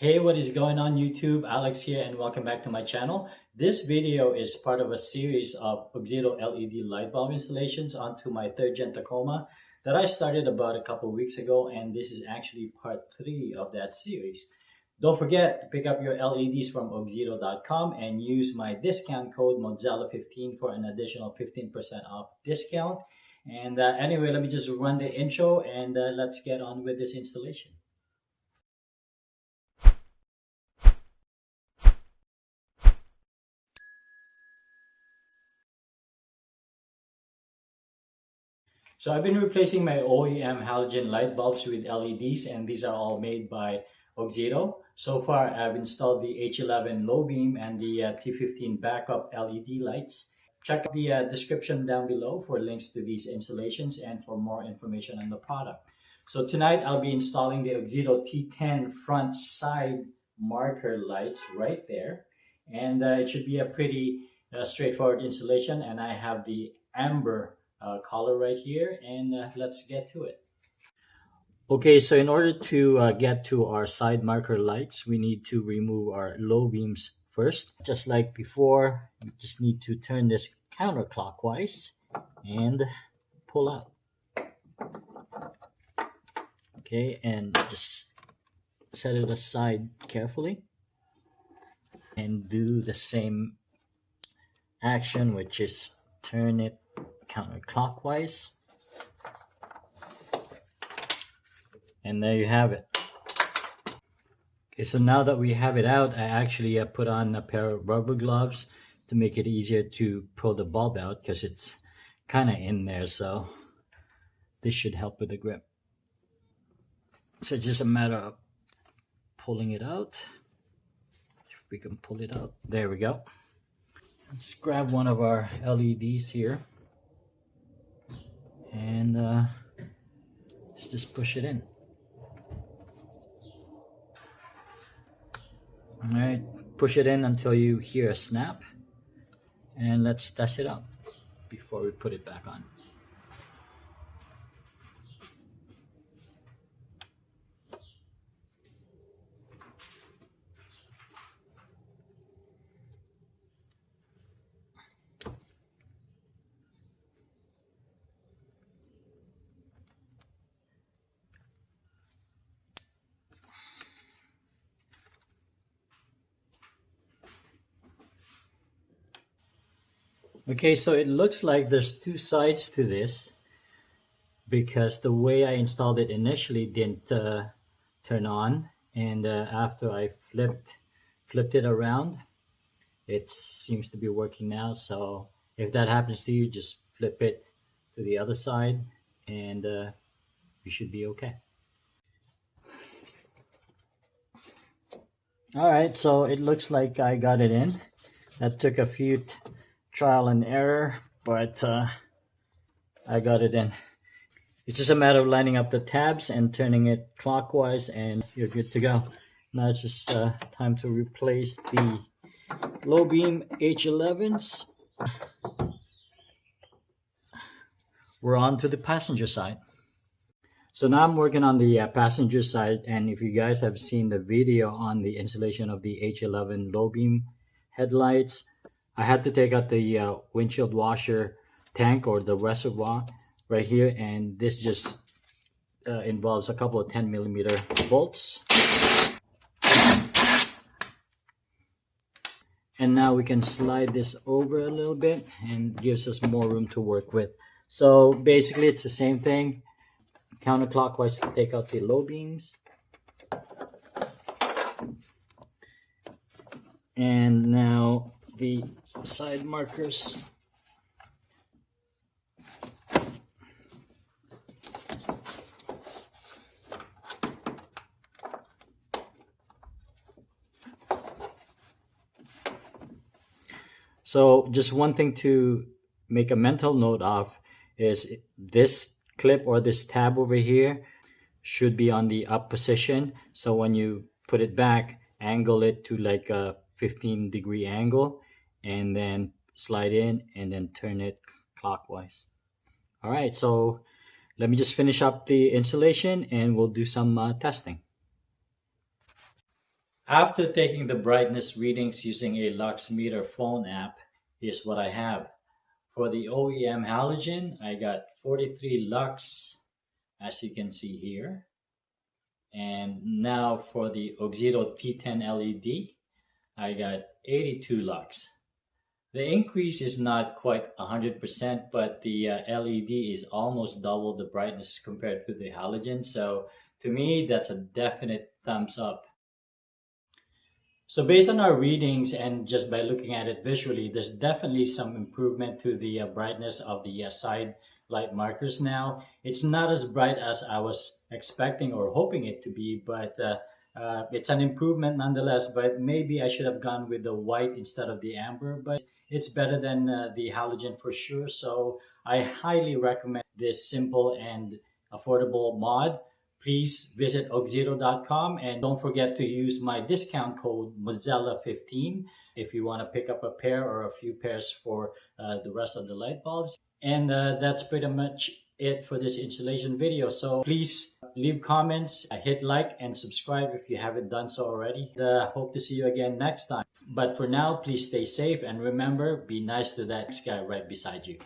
Hey, what is going on YouTube? Alex here and welcome back to my channel. This video is part of a series of OEM LED light bulb installations onto my 3rd gen Tacoma that I started about a couple weeks ago, and this is actually part 3 of that series. Don't forget to pick up your LEDs from AUXITO.com and use my discount code modXELA15 for an additional 15% off discount. And anyway, let me just run the intro and let's get on with this installation. So I've been replacing my OEM Halogen light bulbs with LEDs, and these are all made by OUXITO. So far, I've installed the H11 low beam and the T15 backup LED lights. Check out the description down below for links to these installations and for more information on the product. So tonight, I'll be installing the OUXITO T10 front side marker lights right there. And it should be a pretty straightforward installation, and I have the amber color right here, and let's get to it. Okay, so in order to get to our side marker lights, we need to remove our low beams first. Just like before, you just need to turn this counterclockwise and pull out. Okay, and just set it aside carefully and do the same action, which is turn it counterclockwise, and there you have it. Okay, so now that we have it out, I actually put on a pair of rubber gloves to make it easier to pull the bulb out because it's kind of in there, so this should help with the grip. So it's just a matter of pulling it out. If we can pull it out, there we go. Let's grab one of our LEDs here and just push it in. All right, push it in until you hear a snap, and let's test it out before we put it back on. Okay, so it looks like there's two sides to this because the way I installed it initially didn't turn on, and after I flipped it around, it seems to be working now. So if that happens to you, just flip it to the other side and you should be okay. All right, so it looks like I got it in. That took a few trial and error, but I got it in. It's just a matter of lining up the tabs and turning it clockwise, and you're good to go. Now it's just time to replace the low beam H11s. We're on to the passenger side. So now I'm working on the passenger side, and if you guys have seen the video on the installation of the H11 low beam headlights, I had to take out the windshield washer tank or the reservoir right here, and this just involves a couple of 10mm bolts. And now we can slide this over a little bit and gives us more room to work with. So basically it's the same thing, counterclockwise to take out the low beams. And now the side markers. So just one thing to make a mental note of is this clip or this tab over here should be on the up position. So when you put it back, angle it to like a 15-degree angle, and then slide in and then turn it clockwise. All right, so let me just finish up the installation and we'll do some testing. After taking the brightness readings using a lux meter phone app, here's what I have. For the OEM Halogen, I got 43 lux, as you can see here. And now for the OXITO T10 LED, I got 82 lux. The increase is not quite 100%, but the LED is almost double the brightness compared to the halogen. So to me, that's a definite thumbs up. So based on our readings and just by looking at it visually, there's definitely some improvement to the brightness of the side light markers now. It's not as bright as I was expecting or hoping it to be, but it's an improvement nonetheless. But maybe I should have gone with the white instead of the amber, but it's better than the halogen for sure. So I highly recommend this simple and affordable mod. Please visit auxito.com and don't forget to use my discount code MODXELA15 if you want to pick up a pair or a few pairs for the rest of the light bulbs. And that's pretty much it for this installation video. So please leave comments, hit like and subscribe if you haven't done so already. Hope to see you again next time. But for now, please stay safe and remember, be nice to that guy right beside you.